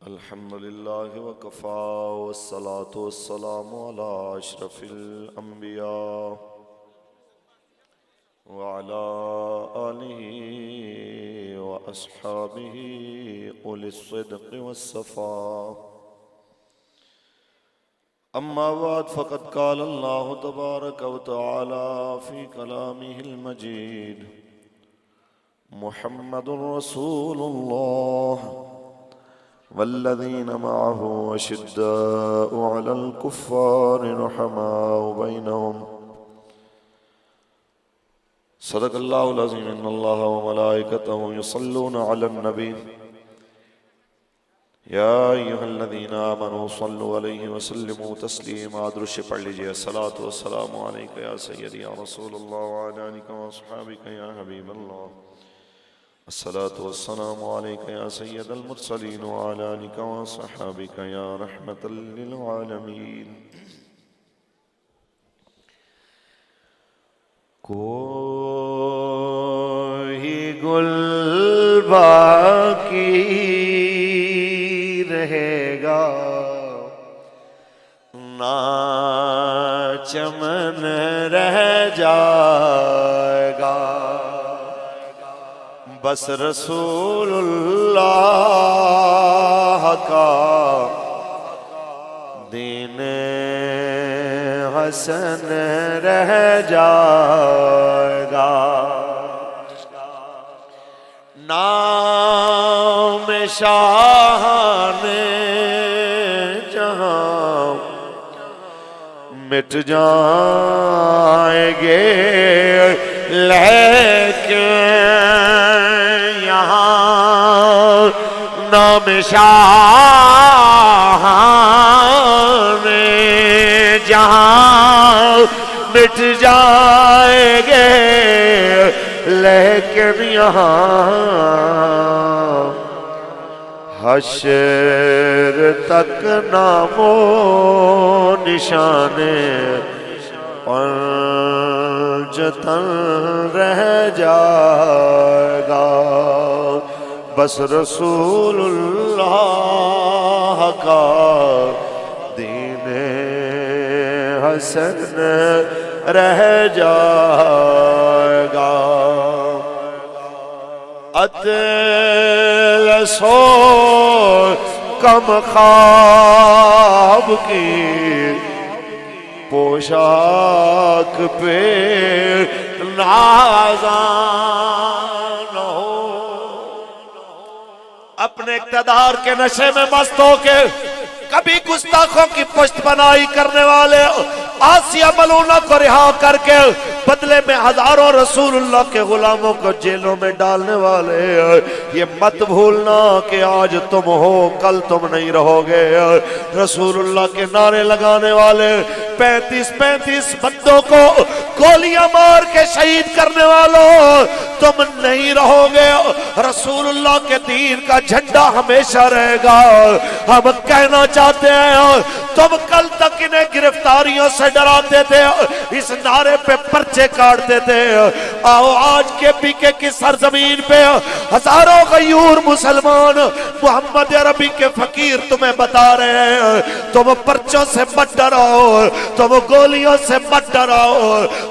الحمد لله وكفى والصلاة والسلام على أشرف الأنبياء وعلى آله وأصحابه أولي الصدق والصفاء. أما بعد فقد قال الله تبارك وتعالى في كلامه المجيد: محمد رسول الله والذين معه أشداء على الكفار رحماء بينهم. صدق الله العظيم. إن الله وملائكته يصلون على النبي يا أيها الذين آمنوا صلوا عليه وسلموا تسليما. درود پڑھ لیجئے. الصلاة والسلام عليك يا سيدي يا رسول الله وعلى آلك وأصحابك يا حبيب الله. الصلاة والسلام عليك يا سيد المرسلين وعلى آلك وصحابك يا رحمة للعالمين. کوئی گل باقی رہے گا نہ چمن رہ جائے گا، بس رسول اللہ کا دین حسن رہ جائے گا. نام شاہان جہاں مٹ جائیں گے، لیکن یہاں نام شاہان جہاں مٹ جائیں گے، لیکن یہاں حشر تک نام و نشان جتن رہ جائے گا، بس رسول اللہ کا دین حسن رہ جائے گا. اطلسو کم خواب کی پوشاک پہ نازان ہو، اپنے اقتدار کے نشے میں مست ہو کے کبھی گستاخوں کی پشت بنائی کرنے والے آسیہ ملونہ کو رہا کر کے بدلے میں ہزاروں رسول اللہ کے غلاموں کو جیلوں میں ڈالنے والے، یہ مت بھولنا کہ آج تم ہو کل تم نہیں رہو گے. رسول اللہ کے نعرے لگانے والے 35 بندوں کو گولیاں مار کے شہید کرنے والوں تم نہیں رہو گے. رسول اللہ کے دین کا جھنڈا ہمیشہ رہے گا. ہم کہنا چاہتے ہیں تم کل تک انہیں گرفتاریوں سے ڈراتے تھے، اس نعرے پہ پرچے کاٹتے تھے. آؤ آج کے پیکے کی سرزمین پہ ہزاروں غیور مسلمان محمد عربی کے فقیر تمہیں بتا رہے ہیں تم پرچوں سے مت ڈراؤ، تم گولیوں سے مت ڈراؤ،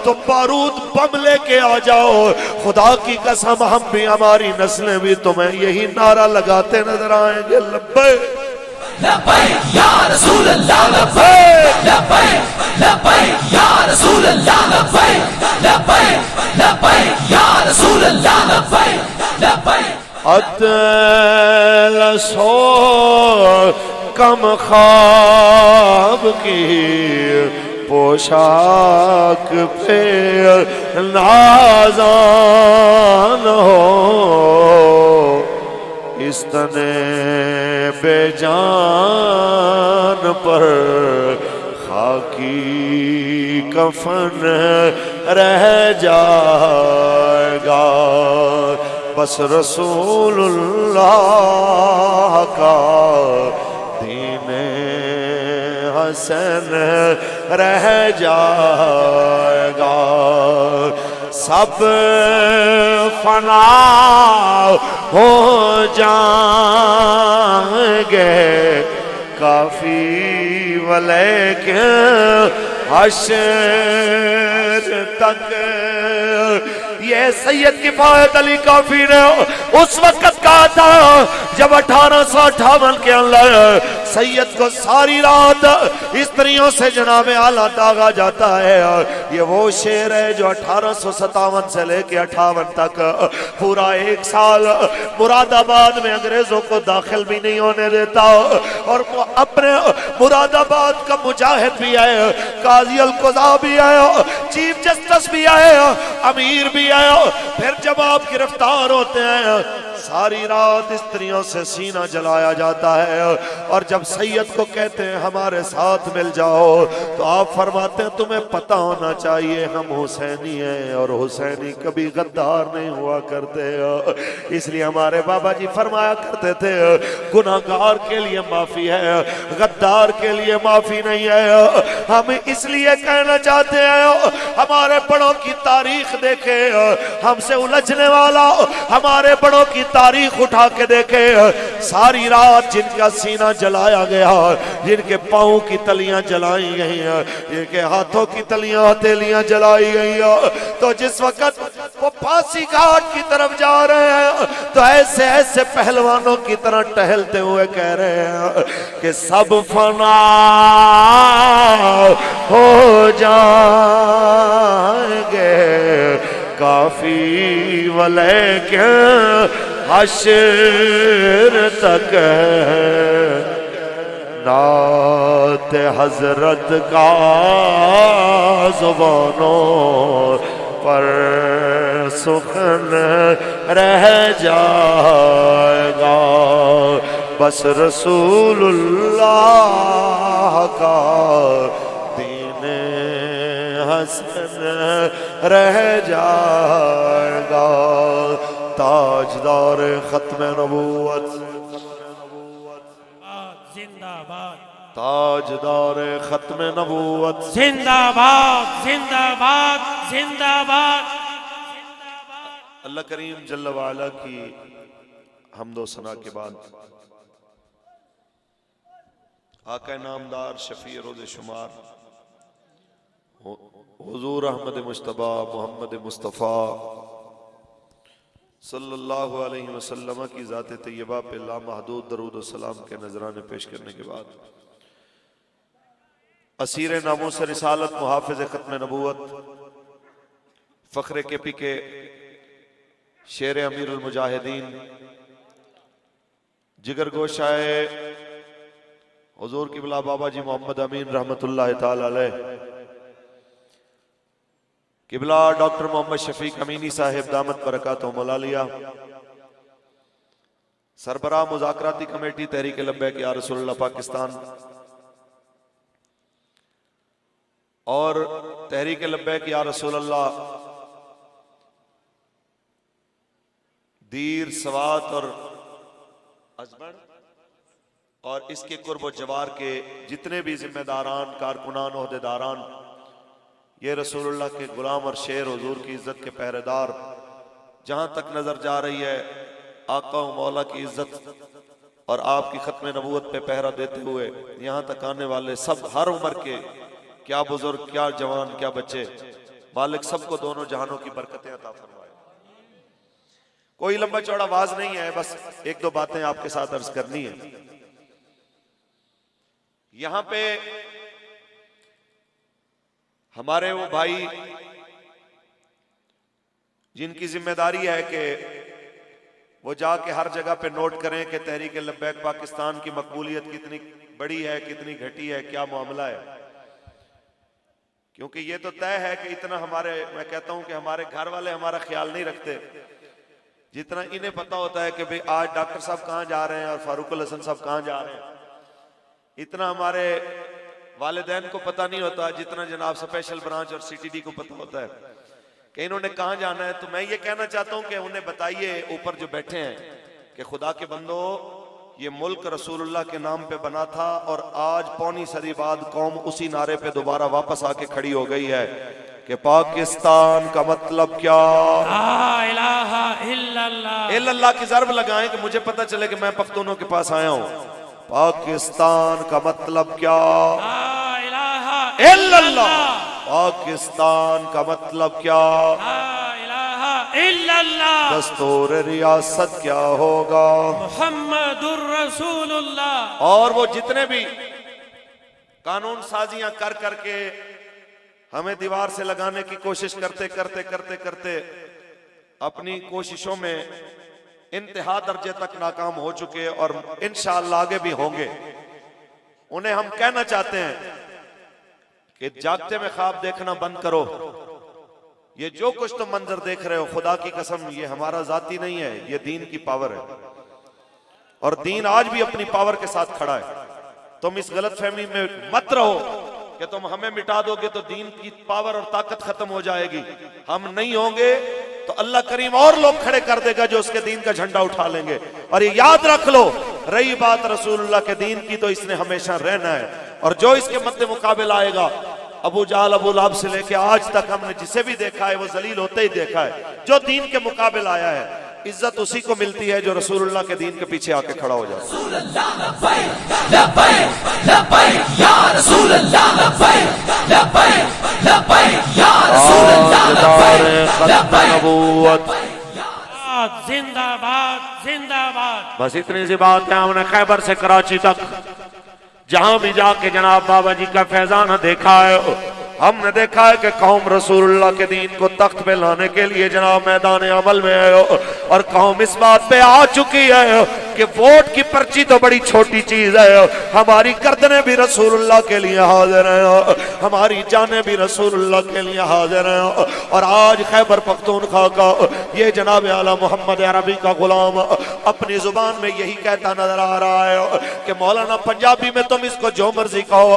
تم بارود بم لے کے آ جاؤ. خدا کی قسم ہم بھی ہماری نسلیں بھی تمہیں یہی نعرہ لگاتے نظر آئیں گے. لبیک لبیک یا رسول اللہ، لبیک لبیک لبیک یا رسول اللہ، لبیک لبیک لبیک یا رسول اللہ، لبیک لبیک. اطلسو کم خواب کی پوشاک پہ نازان ہو، اس تنے بے جان پر خاکی کفن رہ جائے گا، بس رسول اللہ کا دین حسن رہ جائے گا. سب فنا ہو جائیں گے کافی ولیکن حشر تک. یہ سید کفایت علی کافی نے اس وقت کہا تھا جب 1858 کے اندر سید کو ساری رات استریوں سے جناب اعلیٰ داغا جاتا ہے. یہ وہ شعر ہے جو 1857 سے لے کے 58 تک پورا 1 سال مراد آباد میں انگریزوں کو داخل بھی نہیں ہونے دیتا, اور اپنے مراد آباد کا مجاہد بھی ہے, قاضی القضاء بھی ہے, چیف جسٹس بھی ہے, امیر بھی ہے. پھر جب آپ گرفتار ہوتے ہیں ساری رات استریوں سے سینہ جلایا جاتا ہے, اور جب سید کو کہتے ہیں ہمارے ساتھ مل جاؤ تو آپ فرماتے ہیں تمہیں پتہ ہونا چاہیے ہم حسینی ہیں, اور حسینی کبھی غدار نہیں ہوا کرتے. اس لیے ہمارے بابا جی فرمایا کرتے تھے گناہگار کے لیے معافی ہے, غدار کے لیے معافی نہیں ہے. ہم اس لیے کہنا چاہتے ہیں ہمارے بڑوں کی تاریخ دیکھے, ہم سے الجھنے والا ہمارے بڑوں کی تاریخ اٹھا کے دیکھے. ساری رات جن کا سینہ جلایا گیا, جن کے پاؤں کی تلیاں جلائی گئی ہیں, جن کے ہاتھوں کی تلیاں ہتھیلیاں جلائی گئی ہیں, تو جس وقت وہ پھانسی گھاٹ کی طرف جا رہے ہیں تو ایسے ایسے پہلوانوں کی طرح ٹہلتے ہوئے کہہ رہے ہیں کہ سب فنا ہو جائیں گے کافی ولیکن حشر تک. نعت حضرت کا زبانوں پر سخن رہ جائے گا, بس رسول اللہ کا دین حسن رہ جائے گا. تاجدار ختم نبوت زندہ باد, تاجدار ختم نبوت زندہ باد, زندہ باد, زندہ باد. اللہ کریم جل وعلا کی حمد و ثنا کے بعد آقا نامدار شفیع روز شمار حضور احمد مجتبی محمد مصطفیٰ صلی اللہ علیہ وسلم کی ذات طیبہ پہ لامحدود درود و سلام کے نذرانے پیش کرنے کے بعد اسیر ناموس رسالت محافظ ختم نبوت فخر کے پی کے شیر امیر المجاہدین جگر گوشائے حضور قبلہ بابا جی محمد امین رحمت اللہ تعالی علیہ, قبلہ ڈاکٹر محمد شفیق امینی صاحب دامت برکاتہم العالیہ, سربراہ مذاکراتی کمیٹی تحریک لبیک یا رسول اللہ پاکستان اور تحریک لبیک یا رسول اللہ دیر سوات اور ازبر اور اس کے قرب و جوار کے جتنے بھی ذمہ داران, کارکنان, عہدیداران, یہ رسول اللہ کے غلام اور شیر حضور کی عزت کے پہرے دار, جہاں تک نظر جا رہی ہے آقا و مولا کی عزت اور آپ کی ختم نبوت پہ پہرا دیتے ہوئے یہاں تک آنے والے سب ہر عمر کے, کیا بزرگ, کیا جوان, کیا بچے, مالک سب کو دونوں جہانوں کی برکتیں عطا فرمائے. کوئی لمبا چوڑا واز نہیں ہے, بس ایک دو باتیں آپ کے ساتھ عرض کرنی ہے. یہاں پہ ہمارے وہ بھائی جن کی ذمہ داری ہے کہ وہ جا کے ہر جگہ پہ نوٹ کریں کہ تحریک لبیک پاکستان کی مقبولیت کتنی بڑی ہے, کتنی گھٹی ہے, کیا معاملہ ہے. کیونکہ یہ تو طے ہے کہ اتنا ہمارے, میں کہتا ہوں کہ ہمارے گھر والے ہمارا خیال نہیں رکھتے جتنا انہیں پتا ہوتا ہے کہ بھئی آج ڈاکٹر صاحب کہاں جا رہے ہیں اور فاروق الحسن صاحب کہاں جا رہے ہیں. اتنا ہمارے والدین کو پتہ نہیں ہوتا جتنا جناب سپیشل برانچ اور سی ٹی ڈی کو پتہ ہوتا ہے کہ انہوں نے کہاں جانا ہے. تو میں یہ کہنا چاہتا ہوں کہ انہیں بتائیے اوپر جو بیٹھے ہیں کہ خدا کے بندو, یہ ملک رسول اللہ کے نام پہ بنا تھا اور آج 1.25 صدی بعد قوم اسی نعرے پہ دوبارہ واپس آ کے کھڑی ہو گئی ہے کہ پاکستان کا مطلب کیا؟ لا الہ الا اللہ. الا اللہ کی ضرب لگائیں کہ مجھے پتہ چلے کہ میں پختونوں کے پاس آیا ہوں. پاکستان کا مطلب کیا؟ لا الہ الا اللہ. پاکستان کا مطلب کیا؟ لا الہ الا اللہ. دستور ریاست کیا ہوگا؟ محمد الرسول اللہ. اور وہ جتنے بھی قانون سازیاں کر کر کے ہمیں دیوار سے لگانے کی کوشش کرتے اپنی کوششوں میں انتہا درجے تک ناکام ہو چکے اور انشاءاللہ آگے بھی ہوں گے. انہیں ہم کہنا چاہتے ہیں کہ جاگتے میں خواب دیکھنا بند کرو. یہ جو کچھ تم منظر دیکھ رہے ہو خدا کی قسم یہ ہمارا ذاتی نہیں ہے, یہ دین کی پاور ہے اور دین آج بھی اپنی پاور کے ساتھ کھڑا ہے. تم اس غلط فہمی میں مت رہو کہ تم ہمیں مٹا دو گے تو دین کی پاور اور طاقت ختم ہو جائے گی. ہم نہیں ہوں گے تو اللہ کریم اور لوگ کھڑے کر دے گا جو اس کے دین کا جھنڈا اٹھا لیں گے. اور یہ یاد رکھ لو, رہی بات رسول اللہ کے دین کی تو اس نے ہمیشہ رہنا ہے, اور جو اس کے مد مقابل آئے گا ابو جہل ابو لہب سے لے کے آج تک ہم نے جسے بھی دیکھا ہے وہ ذلیل ہوتے ہی دیکھا ہے. جو دین کے مقابل آیا ہے عزت اسی کو ملتی ہے جو رسول اللہ کے دین کے پیچھے آ کے کھڑا ہو جائے. رسول اللہ لبیک لبیک لبیک یا رسول اللہ لبیک لبیک لبیک یا رسول اللہ لبیک لبیک. زندہ باد زندہ باد. بس اتنی سی بات ہے. ہم نے خیبر سے کراچی تک جہاں بھی جا کے جناب بابا جی کا فیضان دیکھا ہے, ہم نے دیکھا ہے کہ قوم رسول اللہ کے دین کو تخت پہ لانے کے لیے جناب میدان عمل میں ہے, اور قوم اس بات پہ آ چکی ہے کہ ووٹ کی پرچی تو بڑی چھوٹی چیز ہے, ہماری گردنیں بھی رسول اللہ کے لیے حاضر ہیں, ہماری جانیں بھی رسول اللہ کے لیے حاضر ہیں. اور آج خیبر پختونخوا کا یہ جناب اعلیٰ محمد عربی کا غلام اپنی زبان میں یہی کہتا نظر آ رہا ہے کہ مولانا پنجابی میں تم اس کو جو مرضی کہو,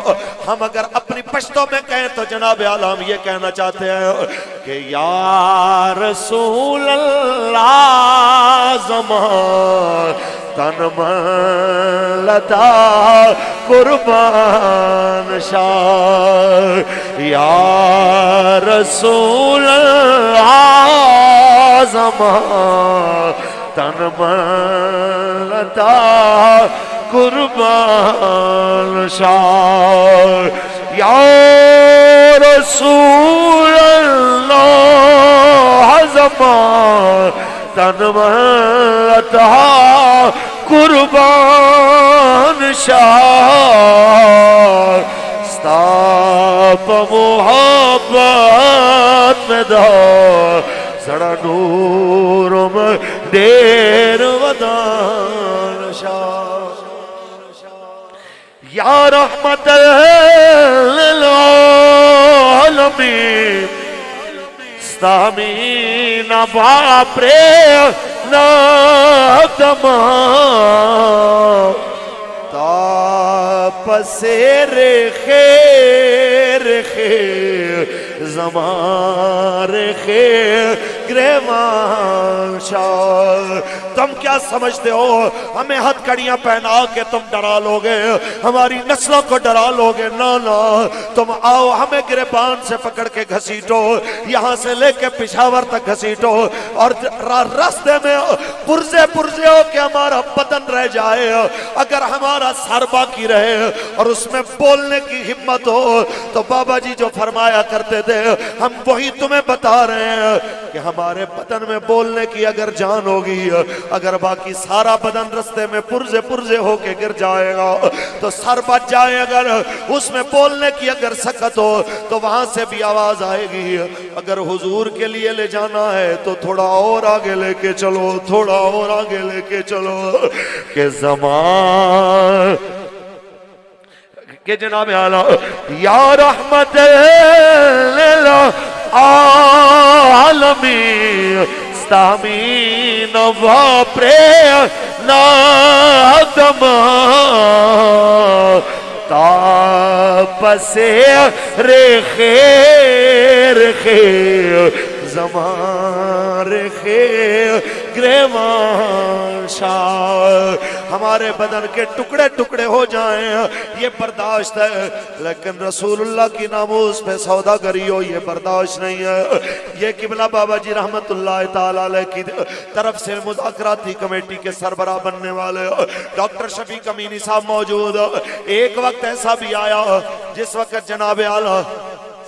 ہم اگر اپنی پشتوں میں کہیں تو جناب اعلیٰ ہم یہ کہنا چاہتے ہیں کہ یا رسول اللہ زمان تن من لتا قربان شاہ, یا رسول اللہ زمان تن من لتا قربان شاہ, یا رسول اللہ زمان تن من لتا قربان شاہ, ستاپ محبت میں دار سڑا نور میں دیر ودان شاہ, یا رحمت للعالمین ستامین باپرے نادما تاپ سیر خیر خیر زمان خیر گریوان شاہ. تم کیا سمجھتے ہو ہمیں ہتھ کڑیاں پہنا کے تم ڈرا لوگے, ہماری نسلوں کو ڈرا لوگے؟ نا نا, تم آؤ ہمیں گریبان سے پکڑ کے گھسیٹو, یہاں سے لے کے پشاور تک گھسیٹو, اور راستے میں پرزے پرزے ہو کہ ہمارا بدن رہ جائے, اگر ہمارا سر باقی رہے اور اس میں بولنے کی ہمت ہو تو بابا جی جو فرمایا کرتے تھے ہم وہی تمہیں بتا رہے ہیں کہ ہمارے بدن میں بولنے کی اگر جان ہوگی, اگر باقی سارا بدن رستے میں پرزے پرزے ہو کے گر جائے گا تو سر بچ جائے, اگر اس میں بولنے کی اگر سکت ہو تو وہاں سے بھی آواز آئے گی. اگر حضور کے لیے لے جانا ہے تو تھوڑا اور آگے لے کے چلو, تھوڑا اور آگے لے کے چلو, کہ زمان کہ جناب اعلیٰ یا رحمت للعالمین ستامین واپرے نادما تاپ سیر خیر خیر زمان خیر گریوان شاہ. ہمارے بدن کے ٹکڑے ٹکڑے ہو جائیں یہ برداشت ہے، لیکن رسول اللہ کی ناموس پہ سودا گری ہو یہ برداشت نہیں ہے۔ یہ قبلہ بابا جی رحمت اللہ تعالیٰ علیہ کی طرف سے مذاکراتی کمیٹی کے سربراہ بننے والے ڈاکٹر شفیق امینی صاحب موجود۔ ایک وقت ایسا بھی آیا جس وقت جناب اعلیٰ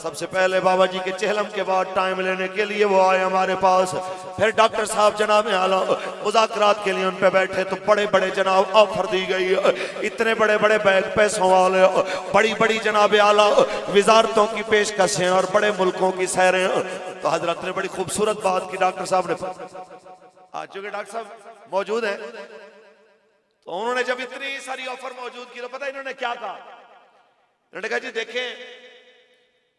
سب سے پہلے بابا جی کے چہلم کے بعد ٹائم لینے کے لیے وہ آئے ہمارے پاس، پھر ڈاکٹر صاحب جناب اعلیٰ مذاکرات کے لیے ان پہ بیٹھے تو بڑے بڑے جناب آفر دی گئی، اتنے بڑے بڑے بیگ پیسوں والے، بڑی بڑی جناب اعلیٰ وزارتوں کی پیشکشیں اور بڑے ملکوں کی سیریں۔ تو حضرت نے بڑی خوبصورت بات کی، ڈاکٹر صاحب نے آج چونکہ ڈاکٹر صاحب موجود ہیں تو انہوں نے جب اتنی ساری آفر موجود کی تو پتہ انہوں نے کیا کہا؟ انہوں نے کہا جی دیکھیں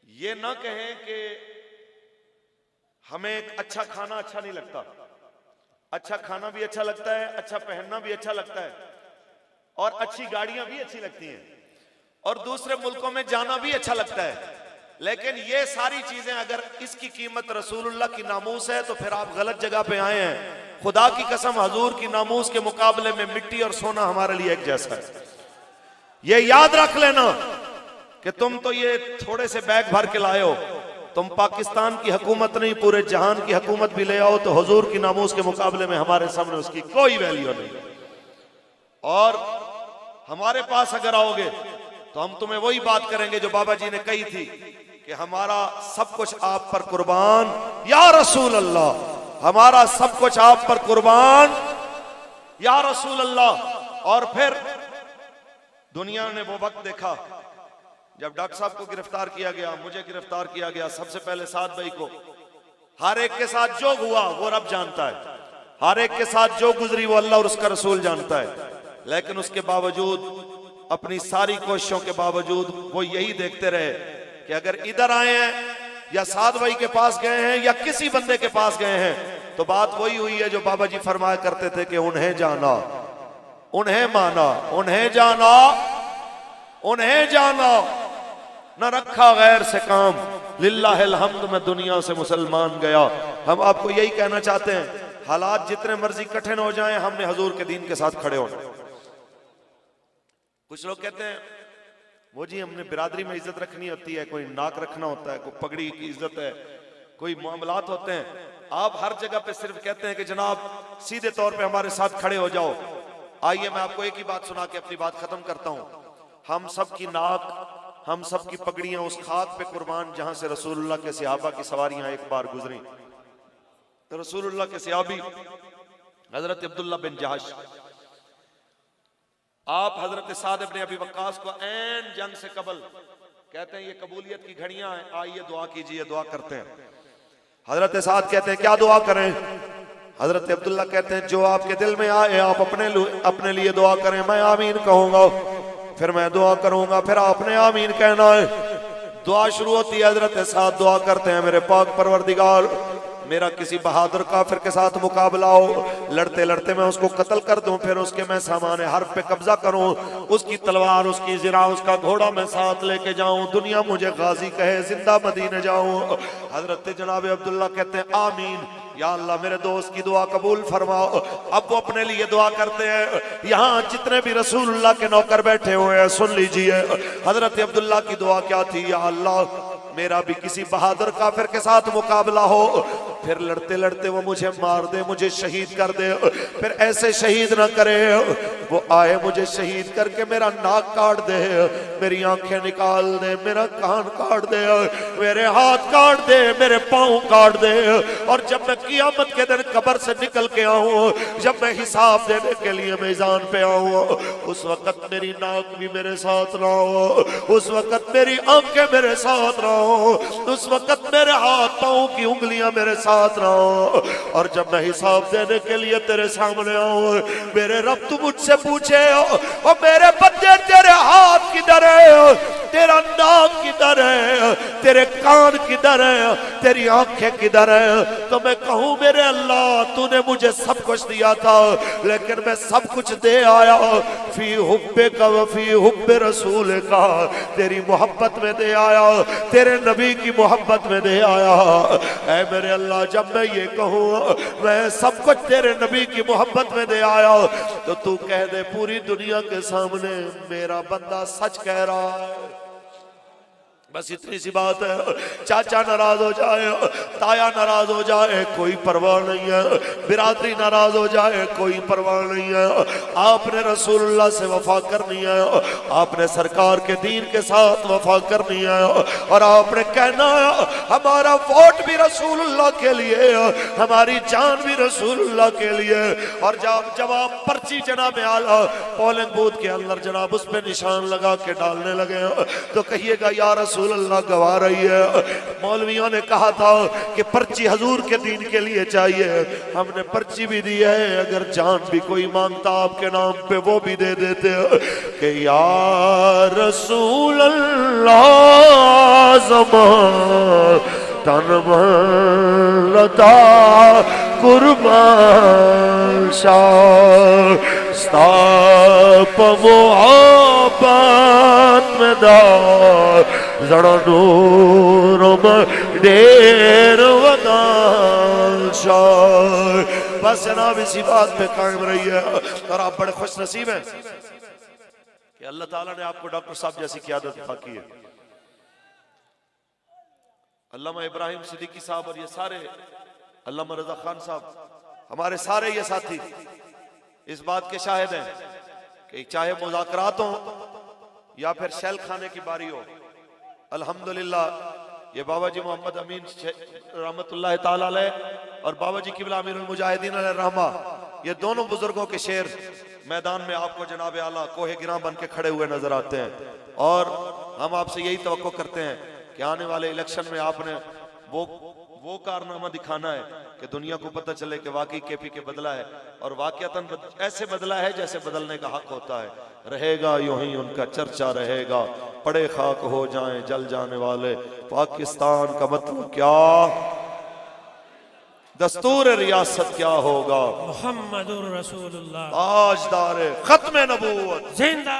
یہ نہ کہیں کہ ہمیں اچھا کھانا اچھا نہیں لگتا، اچھا کھانا بھی اچھا لگتا ہے، اچھا پہننا بھی اچھا لگتا ہے، اور اچھی گاڑیاں بھی اچھی لگتی ہیں، اور دوسرے ملکوں میں جانا بھی اچھا لگتا ہے، لیکن یہ ساری چیزیں اگر اس کی قیمت رسول اللہ کی ناموس ہے تو پھر آپ غلط جگہ پہ آئے ہیں۔ خدا کی قسم حضور کی ناموس کے مقابلے میں مٹی اور سونا ہمارے لیے ایک جیسا ہے۔ یہ یاد رکھ لینا کہ تم تو یہ تھوڑے سے بیگ بھر کے لائے ہو، تم پاکستان کی حکومت نہیں پورے جہان کی حکومت بھی لے آؤ تو حضور کی ناموس کے مقابلے میں ہمارے سامنے اس کی کوئی ویلیو نہیں۔ اور ہمارے پاس اگر آؤ گے تو ہم تمہیں وہی بات کریں گے جو بابا جی نے کہی تھی کہ ہمارا سب کچھ آپ پر قربان یا رسول اللہ، ہمارا سب کچھ آپ پر قربان یا رسول اللہ۔ اور پھر دنیا نے وہ وقت دیکھا جب ڈاکٹر صاحب کو گرفتار کیا گیا، مجھے گرفتار کیا گیا، سب سے پہلے سعد بھائی کو، ہر ایک کے ساتھ جو ہوا وہ رب جانتا ہے، ہر ایک کے ساتھ جو گزری وہ اللہ اور اس کا رسول جانتا ہے، لیکن اس کے باوجود اپنی ساری کوششوں کے باوجود وہ یہی دیکھتے رہے کہ اگر ادھر آئے ہیں یا سعد بھائی کے پاس گئے ہیں یا کسی بندے کے پاس گئے ہیں تو بات وہی ہوئی ہے جو بابا جی فرمایا کرتے تھے کہ انہیں جانا، انہیں مانا، انہیں جانا، انہیں جانا، نہ رکھا غیر سے کام، للہ الحمد میں دنیا سے مسلمان گیا۔ ہم آپ کو یہی کہنا چاہتے ہیں حالات جتنے مرضی کٹھن ہو جائیں ہم نے حضور کے دین کے ساتھ کھڑے ہونا۔ کچھ لوگ کہتے ہیں وہ جی ہم نے برادری میں عزت رکھنی ہوتی ہے، کوئی ناک رکھنا ہوتا ہے، کوئی پگڑی کی عزت ہے، کوئی معاملات ہوتے ہیں۔ آپ ہر جگہ پہ صرف کہتے ہیں کہ جناب سیدھے طور پہ ہمارے ساتھ کھڑے ہو جاؤ۔ آئیے میں آپ کو ایک ہی بات سنا کے اپنی بات ختم کرتا ہوں۔ ہم سب کی ناک، ہم سب کی پگڑیاں اس خاک پہ قربان جہاں سے رسول اللہ کے صحابہ کی سواریاں ایک بار گزریں۔ تو رسول اللہ کے صحابی حضرت عبداللہ بن جہش، آپ حضرت سعد بن ابی وقاص کو عین جنگ سے قبل کہتے ہیں یہ قبولیت کی گھڑیاں ہیں، آئیے دعا کیجئے، دعا کرتے ہیں۔ حضرت سعد کہتے ہیں کیا دعا کریں؟ حضرت عبداللہ کہتے ہیں جو آپ کے دل میں آئے آپ اپنے لیے دعا کریں، میں آمین کہوں گا، پھر میں دعا کروں گا، پھر آپ نے آمین کہنا ہے۔ دعا شروع ہوتی ہے، حضرت سعد دعا کرتے ہیں میرے پاک پروردگار میرا کسی بہادر کافر کے ساتھ مقابلہ ہو، لڑتے لڑتے میں اس کو قتل کر دوں، پھر اس کے میں سامان حرب پہ قبضہ کروں، اس کی تلوار، اس کی زرہ، اس کا گھوڑا میں ساتھ لے کے جاؤں، دنیا مجھے غازی کہے، زندہ مدینے جاؤں۔ حضرت جناب عبداللہ کہتے ہیں آمین، یا اللہ میرے دوست کی دعا قبول فرماؤ۔ اب وہ اپنے لیے دعا کرتے ہیں۔ یہاں جتنے بھی رسول اللہ کے نوکر بیٹھے ہوئے ہیں سن لیجئے حضرت عبداللہ کی دعا کیا تھی، یا اللہ میرا بھی کسی بہادر کافر کے ساتھ مقابلہ ہو، پھر لڑتے لڑتے وہ مجھے مار دے، مجھے شہید کر دے، پھر ایسے شہید نہ کرے، وہ آئے مجھے شہید کر کے میرا ناک کاٹ دے، میری آنکھیں نکال دے، میرا کان کاٹ دے، میرے ہاتھ کاٹ دے، میرے پاؤں کاٹ دے، اور جب میں قیامت کے دن قبر سے نکل کے آؤں، جب میں حساب دینے کے لیے میزان پہ آؤں، اس وقت میری ناک بھی میرے ساتھ نہ ہو، اس وقت میری آنکھیں میرے ساتھ نہ ہو، اس وقت میرے ہاتھ پاؤں کی انگلیاں میرے ساتھ نہ ہو، اور جب میں حساب دینے کے لیے تیرے سامنے آؤں میرے رب تو مجھ سے پوچھے اور میرے بندے تیرے ہاتھ کدھر ہے، تیرا ناک کدھر ہے، تیرے کان کدھر ہے، تیری آنکھیں کدھر ہے؟ تو میں کہوں میرے اللہ تو نے مجھے سب کچھ دیا تھا لیکن میں سب کچھ دے آیا فی حبک و فی حب رسولک، تیری محبت میں دے آیا، تیرے نبی کی محبت میں دے آیا۔ اے میرے اللہ جب میں یہ کہوں میں سب کچھ تیرے نبی کی محبت میں دے آیا تو تو کہہ دے پوری دنیا کے سامنے میرا بندہ سچ کہہ رہا ہے۔ بس اتنی سی بات ہے، چاچا ناراض ہو جائے، تایا ناراض ہو جائے کوئی پرواہ نہیں ہے، برادری ناراض ہو جائے کوئی پرواہ نہیں ہے، آپ نے رسول اللہ سے وفا کرنی ہے، آپ نے سرکار کے دین کے ساتھ وفا کرنی ہے، اور آپ نے کہنا ہے ہمارا ووٹ بھی رسول اللہ کے لیے، ہماری جان بھی رسول اللہ کے لیے۔ اور جب آپ پرچی جناب اعلیٰ پولنگ بوتھ کے اندر جناب اس پہ نشان لگا کے ڈالنے لگے تو کہیے گا یا رسول اللہ گوا رہی ہے۔ مولویوں نے کہا تھا کہ پرچی حضور کے دین کے لیے چاہیے، ہم نے پرچی بھی دی ہے، اگر جان بھی کوئی مانگتا آپ کے نام پہ وہ بھی دے دیتے کہ یا رسول اللہ زمان تن من لتا قربان شاہ ستاپ محبت میں دار زڑا نورم دیر ودان شاہ۔ بس جناب اسی بات پہ قائم رہی ہے، اور آپ بڑے خوش نصیب ہیں کہ اللہ تعالیٰ نے آپ کو ڈاکٹر صاحب جیسی قیادت عطا کی ہے۔ علامہ ابراہیم صدیقی صاحب اور یہ سارے، علامہ رضا خان صاحب، ہمارے سارے یہ ساتھی اس بات کے شاہد ہیں کہ چاہے مذاکرات ہوں یا پھر شیل کھانے کی باری ہو، الحمدللہ یہ بابا جی محمد امین رحمت اللہ تعالی علیہ اور بابا جی قبلہ امیر المجاہدین علیہ الرحمہ، یہ دونوں بزرگوں کے شعر میدان میں آپ کو جناب اعلیٰ کوہ گراں بن کے کھڑے ہوئے نظر آتے ہیں، اور ہم آپ سے یہی توقع کرتے ہیں کہ آنے والے الیکشن میں آپ نے وہ کارنامہ دکھانا ہے کہ دنیا کو پتہ چلے کہ واقعی کے پی کے بدلہ ہے، اور واقعتاً ایسے بدلہ ہے جیسے بدلنے کا حق ہوتا ہے۔ رہے گا یوں ہی ان کا چرچا رہے گا، پڑے خاک ہو جائیں جل جانے والے پاکستان کا مطلب کیا، دستور ریاست کیا ہوگا، محمد الرسول اللہ تاجدار ختم نبوت زندہ